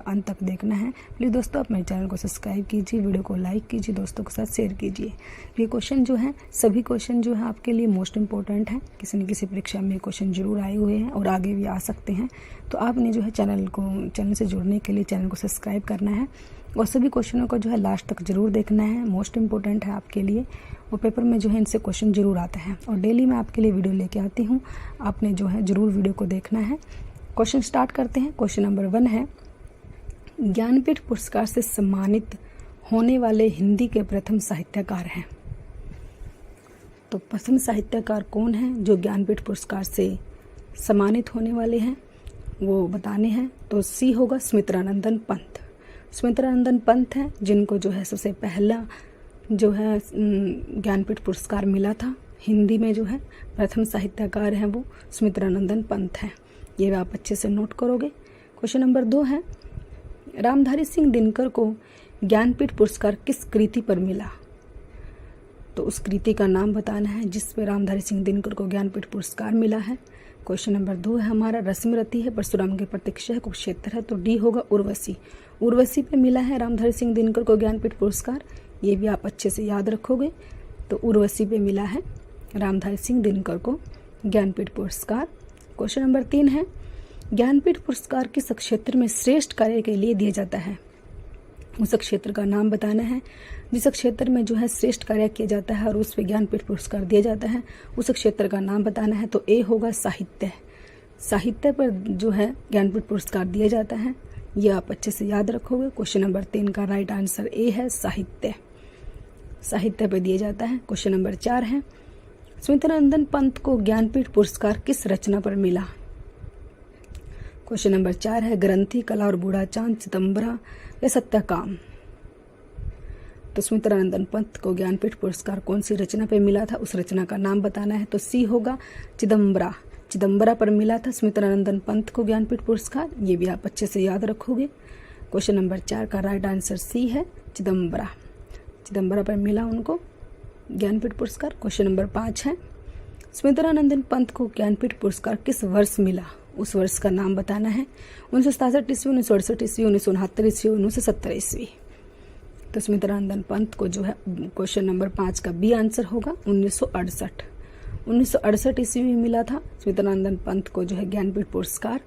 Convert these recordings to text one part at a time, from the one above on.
अंत तक देखना है। प्लीज़ दोस्तों आप मेरे चैनल को सब्सक्राइब कीजिए, वीडियो को लाइक कीजिए, दोस्तों के साथ शेयर कीजिए। ये क्वेश्चन जो है सभी क्वेश्चन जो है आपके लिए मोस्ट इंपॉर्टेंट है। किसी न किसी परीक्षा में क्वेश्चन जरूर आए हुए हैं और आगे भी आ सकते हैं। तो आपने जो है चैनल से जुड़ने के लिए चैनल को सब्सक्राइब करना है और सभी क्वेश्चनों को जो है लास्ट तक जरूर देखना है। मोस्ट इंपॉर्टेंट है आपके लिए और पेपर में जो है इनसे क्वेश्चन जरूर आते हैं और डेली मैं आपके लिए वीडियो लेके आती हूँ। आपने जो है जरूर वीडियो को देखना है। क्वेश्चन स्टार्ट करते हैं। क्वेश्चन नंबर 1 है, ज्ञानपीठ पुरस्कार से सम्मानित होने वाले हिंदी के प्रथम साहित्यकार हैं। तो प्रथम साहित्यकार कौन है जो ज्ञानपीठ पुरस्कार से सम्मानित होने वाले हैं वो बताने हैं। तो सी होगा सुमित्रानंदन पंत। सुमित्रानंदन पंत हैं जिनको जो है सबसे पहला जो है ज्ञानपीठ पुरस्कार मिला था। हिंदी में जो है प्रथम साहित्यकार हैं वो सुमित्रानंदन पंत हैं। ये आप अच्छे से नोट करोगे। क्वेश्चन नंबर 2 है, रामधारी सिंह दिनकर को ज्ञानपीठ पुरस्कार किस कृति पर मिला। तो उस कृति का नाम बताना है जिस पर रामधारी सिंह दिनकर को ज्ञानपीठ पुरस्कार मिला है। क्वेश्चन नंबर 2 है हमारा, रश्मिरथी है, परशुराम के प्रतीक्षा है, कुरुक्षेत्र है। तो डी होगा उर्वशी। उर्वशी पे मिला है रामधारी सिंह दिनकर को ज्ञानपीठ पुरस्कार। ये भी आप अच्छे से याद रखोगे। तो उर्वशी पे मिला है रामधारी सिंह दिनकर को ज्ञानपीठ पुरस्कार। क्वेश्चन नंबर 3 है, ज्ञानपीठ पुरस्कार किस क्षेत्र में श्रेष्ठ कार्य के लिए दिया जाता है। उस क्षेत्र का नाम बताना है जिस क्षेत्र में जो है श्रेष्ठ कार्य किया जाता है और उस पर ज्ञानपीठ पुरस्कार दिया जाता है। उस क्षेत्र का नाम बताना है। तो ए होगा साहित्य। साहित्य पर जो है ज्ञानपीठ पुरस्कार दिया जाता है। ये आप अच्छे से याद रखोगे। क्वेश्चन नंबर 3 का राइट आंसर ए है, साहित्य। साहित्य पर दिया जाता है। क्वेश्चन नंबर 4 है, सुमित्रानंदन पंत को ज्ञानपीठ पुरस्कार किस रचना पर मिला। क्वेश्चन नंबर 4 है, ग्रंथि, कला और बूढ़ा चांद, चिदम्बरा या सत्यकाम। तो सुमित्रानंदन पंत को ज्ञानपीठ पुरस्कार कौन सी रचना पर मिला था, उस रचना का नाम बताना है। तो सी होगा चिदम्बरा। चिदम्बरा पर मिला था सुमित्रानंदन पंत को ज्ञानपीठ पुरस्कार। ये भी आप अच्छे से याद रखोगे। क्वेश्चन नंबर 4 का राइट आंसर सी है, चिदम्बरा। चिदम्बरा पर मिला उनको ज्ञानपीठ पुरस्कार। क्वेश्चन नंबर 5 है, सुमित्रानंदन पंत को ज्ञानपीठ पुरस्कार किस वर्ष मिला, उस वर्ष का नाम बताना है। 1967 ईस्वी, 1968 ईस्वी, 1969 ईस्वी, 1970 ईस्वी। तो सुमित्रानंदन पंत को जो है क्वेश्चन नंबर 5 का बी आंसर होगा 1968। 1968 ईस्वी में मिला था सुमित्रानंदन पंत को जो है ज्ञानपीठ पुरस्कार।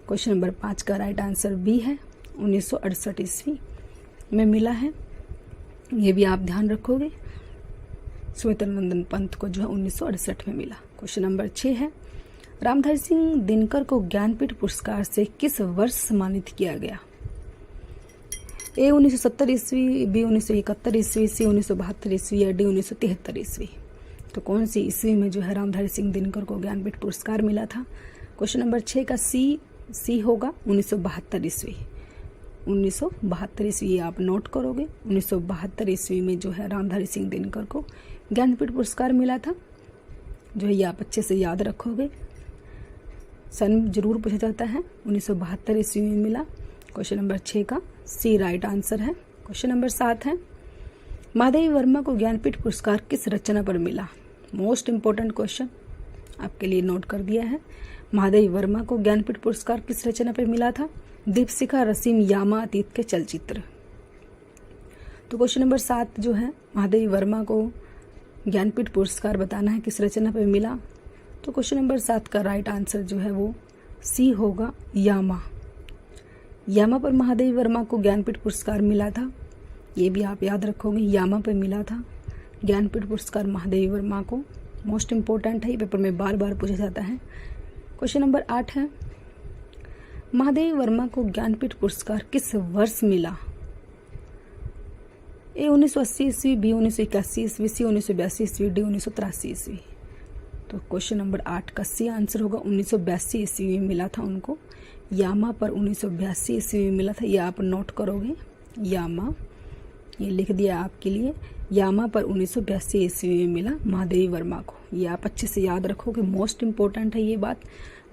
क्वेश्चन नंबर 5 का राइट आंसर बी है, 1968 ईस्वी में मिला है। ये भी आप ध्यान रखोगे। सुमित्रानंदन पंत को जो है 1968 में मिला। क्वेश्चन नंबर 6 है, रामधारी सिंह दिनकर को ज्ञानपीठ पुरस्कार से किस वर्ष सम्मानित किया गया। ए 1970 ईस्वी, बी 1971 ईस्वी, सी 1972 ईस्वी या डी 1973 ईस्वी। तो कौन सी ईस्वी में जो है रामधारी सिंह दिनकर को ज्ञानपीठ पुरस्कार मिला था। क्वेश्चन नंबर 6 का सी होगा 1972 ईस्वी। 1972 ईस्वी आप नोट करोगे। 1972 ईस्वी में जो है रामधारी सिंह दिनकर को ज्ञानपीठ पुरस्कार मिला था। जो है ये आप अच्छे से याद रखोगे। सन जरूर पूछा जाता है। 1972 ईस्वी में मिला। क्वेश्चन नंबर 6 का सी राइट आंसर है। क्वेश्चन नंबर 7 है, महादेवी वर्मा को ज्ञानपीठ पुरस्कार किस रचना पर मिला। मोस्ट इंपॉर्टेंट क्वेश्चन आपके लिए नोट कर दिया है। महादेवी वर्मा को ज्ञानपीठ पुरस्कार किस रचना पर मिला था। दीपशिखा, रसीम, यामा, अतीत के चलचित्र। तो क्वेश्चन नंबर 7 जो है महादेवी वर्मा को ज्ञानपीठ पुरस्कार बताना है किस रचना पर मिला। तो क्वेश्चन नंबर 7 का राइट आंसर जो है वो सी होगा, यामा। यामा पर महादेवी वर्मा को ज्ञानपीठ पुरस्कार मिला था। ये भी आप याद रखोगे। यामा पर मिला था ज्ञानपीठ पुरस्कार महादेवी वर्मा को। मोस्ट इंपॉर्टेंट है, ये पेपर में बार बार पूछा जाता है। क्वेश्चन नंबर 8 है, महादेवी वर्मा को ज्ञानपीठ पुरस्कार किस वर्ष मिला। ए 1980 ईस्वी, बी 1981 ईस्वी, सी 1982 ईस्वी, डी 1983 ईस्वी। तो क्वेश्चन नंबर 8 का सी आंसर होगा 1982 ईस्वी में मिला था उनको। यामा पर 1982 ईस्वी में मिला था। ये आप नोट करोगे। यामा, ये लिख दिया आपके लिए। यामा पर 1982 ईस्वी में मिला महादेवी वर्मा को। ये आप अच्छे से याद रखोगे। मोस्ट इंपॉर्टेंट है ये बात।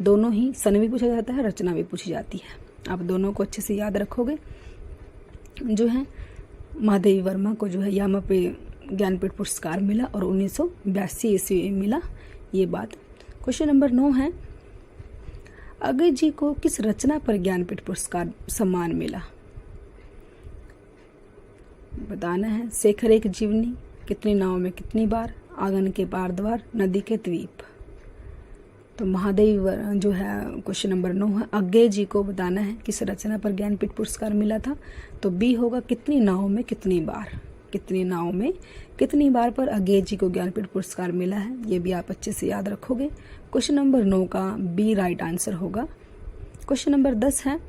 दोनों ही सन भी पूछा जाता है, रचना भी पूछी जाती है। आप दोनों को अच्छे से याद रखोगे। जो है महादेवी वर्मा को जो है यामा पे ज्ञानपीठ पुरस्कार मिला और 1982 ईस्वी में मिला। ये बात। क्वेश्चन नंबर 9 है, अगे जी को किस रचना पर ज्ञानपीठ पुरस्कार सम्मान मिला? बताना है। शेखर एक जीवनी, कितनी नाव में कितनी बार, आंगन के पार द्वार, नदी के द्वीप। तो महादेव जो है क्वेश्चन नंबर 9 है। अज्ञे जी को बताना है किस रचना पर ज्ञानपीठ पुरस्कार मिला था? तो बी होगा कितनी नाव में कितनी बार। कितनी नाव में कितनी बार पर अज्ञे जी को ज्ञानपीठ पुरस्कार मिला है, ये भी आप अच्छे से याद रखोगे। क्वेश्चन नंबर 9 का बी राइट आंसर होगा। क्वेश्चन नंबर 10 है,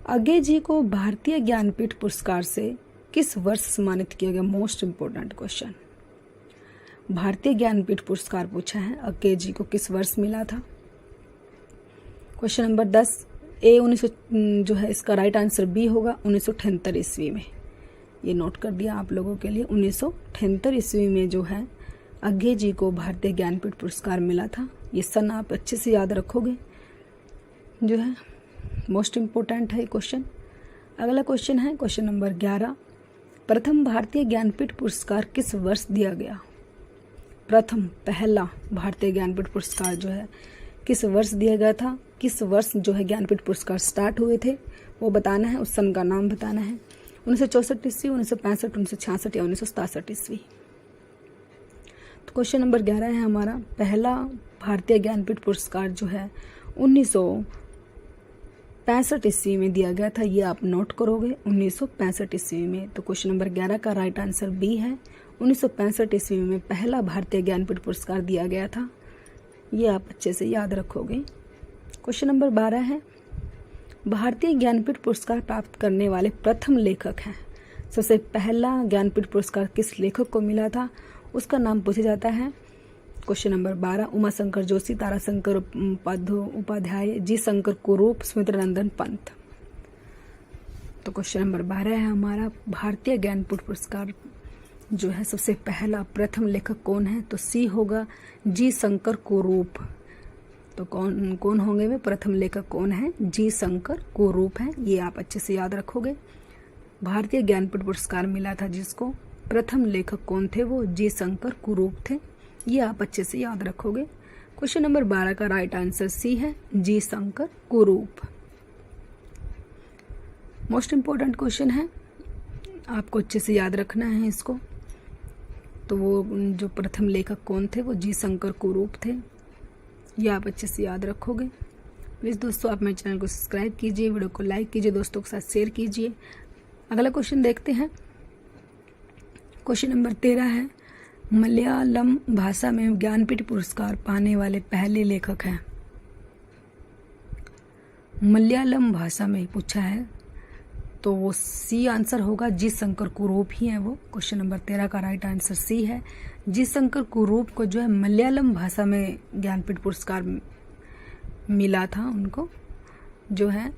अज्ञे जी को भारतीय ज्ञानपीठ पुरस्कार से किस वर्ष सम्मानित किया गया? Most important question. भारतीय ज्ञानपीठ पुरस्कार पूछा है, अज्ञे जी को किस वर्ष मिला था? क्वेश्चन नंबर 10 ए 1900 जो है इसका राइट आंसर बी होगा 1978 ईस्वी में। ये नोट कर दिया आप लोगों के लिए। 1978 ईस्वी में जो है अज्ञे जी को भारतीय ज्ञानपीठ पुरस्कार मिला था। ये सन आप अच्छे से याद रखोगे, जो है मोस्ट इम्पोर्टेंट है क्वेश्चन। अगला क्वेश्चन है क्वेश्चन नंबर 11, प्रथम भारतीय ज्ञानपीठ पुरस्कार किस वर्ष दिया गया? प्रथम पहला भारतीय ज्ञानपीठ पुरस्कार जो है किस वर्ष दिया गया था? किस वर्ष जो है ज्ञानपीठ पुरस्कार स्टार्ट हुए थे वो बताना है, उस सन का नाम बताना है। 1964 ईस्वी, 1965, 1966 या 1967 ईस्वी। तो क्वेश्चन नंबर 11 है हमारा, पहला भारतीय ज्ञानपीठ पुरस्कार जो है 1965 ईस्वी में दिया गया था। ये आप नोट करोगे 1965 ईस्वी में। तो क्वेश्चन नंबर 11 का राइट आंसर बी है। 1965 ईस्वी में पहला भारतीय ज्ञानपीठ पुरस्कार दिया गया था। ये आप अच्छे से याद रखोगे। क्वेश्चन नंबर 12 है, भारतीय ज्ञानपीठ पुरस्कार प्राप्त करने वाले प्रथम लेखक हैं। सबसे पहला ज्ञानपीठ पुरस्कार किस लेखक को मिला था, उसका नाम पूछा जाता है। क्वेश्चन नंबर 12, उमाशंकर जोशी, ताराशंकर उपाध्याय, जी शंकर कुरूप, सुमित्रानंदन पंत। तो क्वेश्चन नंबर 12 है हमारा, भारतीय ज्ञानपीठ पुरस्कार जो है सबसे पहला प्रथम लेखक कौन है? तो सी होगा जी शंकर कुरूप। तो कौन होंगे वे प्रथम लेखक कौन है? जी शंकर कुरूप है। ये आप अच्छे से याद रखोगे। भारतीय ज्ञानपीठ पुरस्कार मिला था जिसको, प्रथम लेखक कौन थे? वो जी शंकर कुरूप थे। ये आप अच्छे से याद रखोगे। क्वेश्चन नंबर 12 का राइट आंसर सी है, जी शंकर कुरूप। मोस्ट इंपोर्टेंट क्वेश्चन है, आपको अच्छे से याद रखना है इसको। तो वो जो प्रथम लेखक कौन थे? वो जी शंकर कुरूप थे। ये आप अच्छे से याद रखोगे। प्लीज़ दोस्तों आप मेरे चैनल को सब्सक्राइब कीजिए, वीडियो को लाइक कीजिए, दोस्तों के साथ शेयर कीजिए। अगला क्वेश्चन देखते हैं। क्वेश्चन नंबर 13 है, मलयालम भाषा में ज्ञानपीठ पुरस्कार पाने वाले पहले लेखक हैं। मलयालम भाषा में पूछा है, तो वो सी आंसर होगा, जी शंकर कुरूप ही है वो। क्वेश्चन नंबर 13 का राइट आंसर सी है। जी शंकर कुरूप को जो है मलयालम भाषा में ज्ञानपीठ पुरस्कार मिला था। उनको जो है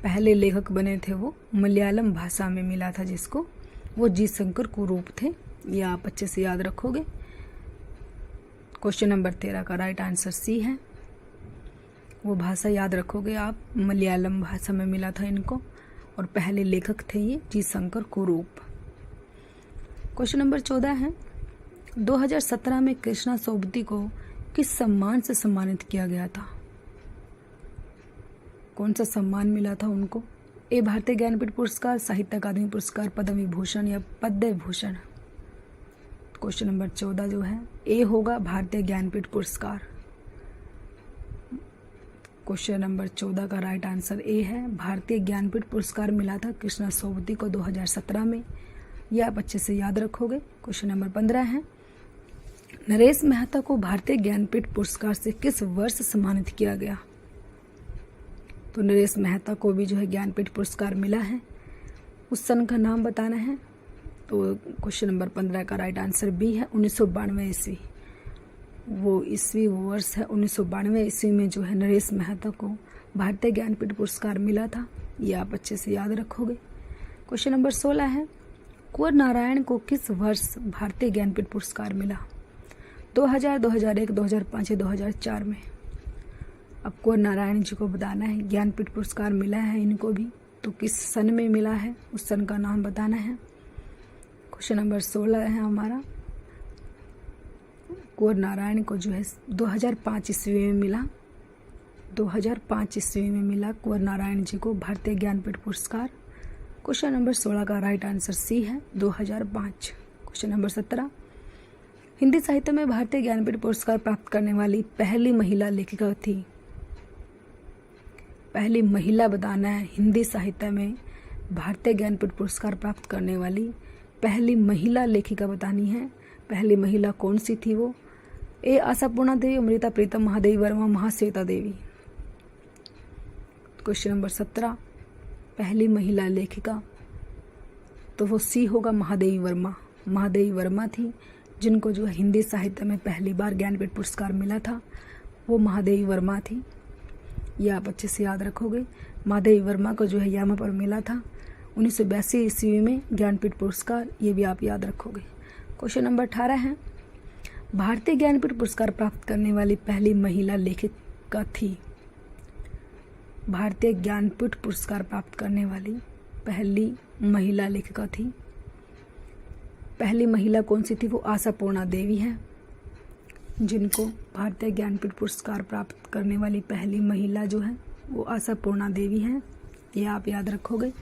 पहले लेखक बने थे वो मलयालम भाषा में मिला था जिसको, वो जी शंकर कुरूप थे। ये आप अच्छे से याद रखोगे। क्वेश्चन नंबर 13 का राइट आंसर सी है। वो भाषा याद रखोगे आप, मलयालम भाषा में मिला था इनको और पहले लेखक थे ये जी शंकर कुरूप। क्वेश्चन नंबर 14 है, 2017 में कृष्णा सोबती को किस सम्मान से सम्मानित किया गया था? कौन सा सम्मान मिला था उनको? ए भारतीय ज्ञानपीठ पुरस्कार, साहित्य अकादमी पुरस्कार, पद्म विभूषण या पद्म भूषण। क्वेश्चन नंबर 14 जो है ए होगा, भारतीय ज्ञानपीठ पुरस्कार। क्वेश्चन नंबर 14 का राइट आंसर ए है, भारतीय ज्ञानपीठ पुरस्कार मिला था कृष्णा सोबती को 2017 में। यह आप अच्छे से याद रखोगे। क्वेश्चन नंबर 15 है, नरेश मेहता को भारतीय ज्ञानपीठ पुरस्कार से किस वर्ष सम्मानित किया गया? तो नरेश मेहता को भी जो है ज्ञानपीठ पुरस्कार मिला है, उस सन का नाम बताना है। तो क्वेश्चन नंबर 15 का राइट आंसर बी है, 1992 ईस्वी। वो ईस्वी वर्ष है 1992 ईस्वी में जो है नरेश मेहता को भारतीय ज्ञानपीठ पुरस्कार मिला था। ये आप अच्छे से याद रखोगे। क्वेश्चन नंबर 16 है, कुंवर नारायण को किस वर्ष भारतीय ज्ञानपीठ पुरस्कार मिला? 2000, 2001, 2005 या 2004 में। अब कुंवर नारायण जी को बताना है, ज्ञानपीठ पुरस्कार मिला है इनको भी, तो किस सन में मिला है, उस सन का नाम बताना है। क्वेश्चन नंबर 16 है हमारा, कुंवर नारायण को जो है 2005 ईस्वी में मिला। 2005 ईस्वी में मिला कुंवर नारायण जी को भारतीय ज्ञानपीठ पुरस्कार। क्वेश्चन नंबर 16 का राइट आंसर सी है 2005। क्वेश्चन नंबर 17, हिंदी साहित्य में भारतीय ज्ञानपीठ पुरस्कार प्राप्त करने वाली पहली महिला लेखिका थी। पहली महिला बताना है, हिंदी साहित्य में भारतीय ज्ञानपीठ पुरस्कार प्राप्त करने वाली पहली महिला लेखिका बतानी है। पहली महिला कौन सी थी वो? ए आशापूर्णा देवी, अमृता प्रीतम, महादेवी वर्मा, महाश्वेता देवी। क्वेश्चन नंबर 17, पहली महिला लेखिका तो वो सी होगा महादेवी वर्मा। महादेवी वर्मा थी जिनको जो है हिंदी साहित्य में पहली बार ज्ञानपीठ पुरस्कार मिला था, वो महादेवी वर्मा थी। ये आप अच्छे से याद रखोगे। महादेवी वर्मा को जो है यहाँ पर मिला था 1982 ईस्वी में ज्ञानपीठ पुरस्कार, ये भी आप याद रखोगे। क्वेश्चन नंबर 18 है, भारतीय ज्ञानपीठ पुरस्कार प्राप्त करने वाली पहली महिला लेखिका थी। भारतीय ज्ञानपीठ पुरस्कार प्राप्त करने वाली पहली महिला लेखिका थी। पहली महिला कौन सी थी? वो आशापूर्णा देवी है, जिनको भारतीय ज्ञानपीठ पुरस्कार प्राप्त करने वाली पहली महिला जो है वो आशापूर्णा देवी है। ये आप याद रखोगे।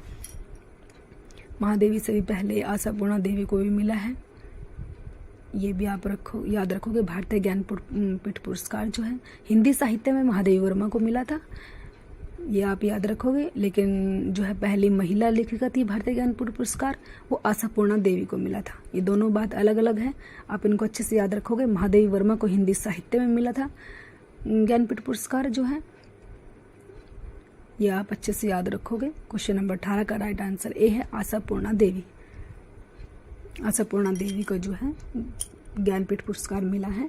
महादेवी से भी पहले आशापूर्णा देवी को भी मिला है, ये भी आप याद रखोगे। भारतीय ज्ञानपीठ पुरस्कार जो है हिंदी साहित्य में महादेवी वर्मा को मिला था, ये आप याद रखोगे। लेकिन जो है पहली महिला लेखिका थी भारतीय ज्ञानपीठ पुरस्कार, वो आशापूर्णा देवी को मिला था। ये दोनों बात अलग अलग है, आप इनको अच्छे से याद रखोगे। महादेवी वर्मा को हिंदी साहित्य में मिला था ज्ञानपीठ पुरस्कार जो है, ये आप अच्छे से याद रखोगे। क्वेश्चन नंबर 18 का राइट आंसर ए है आशापूर्णा देवी। आशापूर्णा देवी को जो है ज्ञानपीठ पुरस्कार मिला है।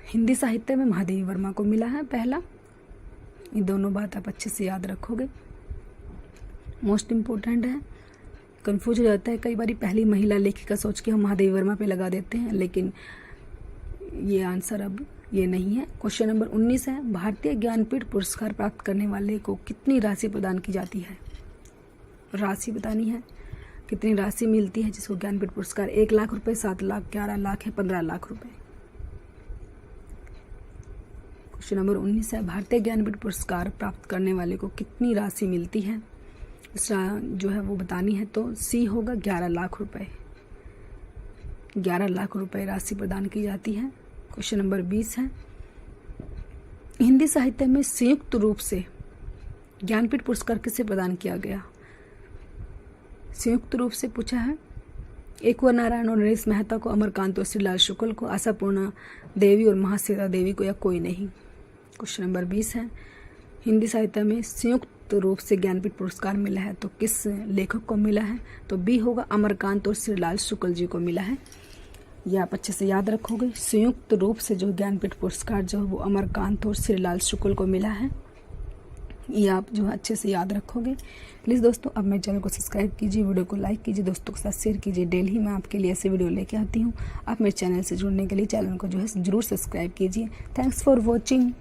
हिंदी साहित्य में महादेवी वर्मा को मिला है पहला। ये दोनों बात आप अच्छे से याद रखोगे, मोस्ट इम्पोर्टेंट है। कंफ्यूज हो जाता है कई बार, पहली महिला लेखिका सोच के हम महादेवी वर्मा पे लगा देते हैं, लेकिन ये आंसर अब ये नहीं है। क्वेश्चन नंबर 19 है, भारतीय ज्ञानपीठ पुरस्कार प्राप्त करने वाले को कितनी राशि प्रदान की जाती है? राशि बतानी है, कितनी राशि मिलती है जिसको ज्ञानपीठ पुरस्कार? 1 लाख रुपए, 7 लाख, 11 लाख है, 15 लाख रुपए। क्वेश्चन नंबर 19 है, भारतीय ज्ञानपीठ पुरस्कार प्राप्त करने वाले को कितनी राशि मिलती है? इसका जो है वो बतानी है, तो सी होगा 11 लाख रुपए। 11 लाख रुपए राशि प्रदान की जाती है। क्वेश्चन नंबर 20 है, हिंदी साहित्य में संयुक्त रूप से ज्ञानपीठ पुरस्कार किसे प्रदान किया गया? संयुक्त रूप से पूछा है। एक कुंवर नारायण और नरेश मेहता को, अमरकांत और श्रीलाल शुक्ल को, आशापूर्णा देवी और महाश्वेता देवी को, या कोई नहीं। क्वेश्चन नंबर 20 है, हिंदी साहित्य में संयुक्त रूप से ज्ञानपीठ पुरस्कार मिला है तो किस लेखक को मिला है? तो बी होगा अमरकांत और श्रीलाल शुक्ल जी को मिला है। ये आप अच्छे से याद रखोगे। संयुक्त रूप से जो ज्ञानपीठ पुरस्कार जो है वो अमरकांत और श्रीलाल शुक्ल को मिला है, ये आप जो है अच्छे से याद रखोगे। प्लीज़ दोस्तों अब मेरे चैनल को सब्सक्राइब कीजिए, वीडियो को लाइक कीजिए, दोस्तों के साथ शेयर कीजिए। डेली मैं आपके लिए ऐसे वीडियो लेके आती हूँ। आप मेरे चैनल से जुड़ने के लिए चैनल को जो है जरूर सब्सक्राइब कीजिए। Thanks for watching.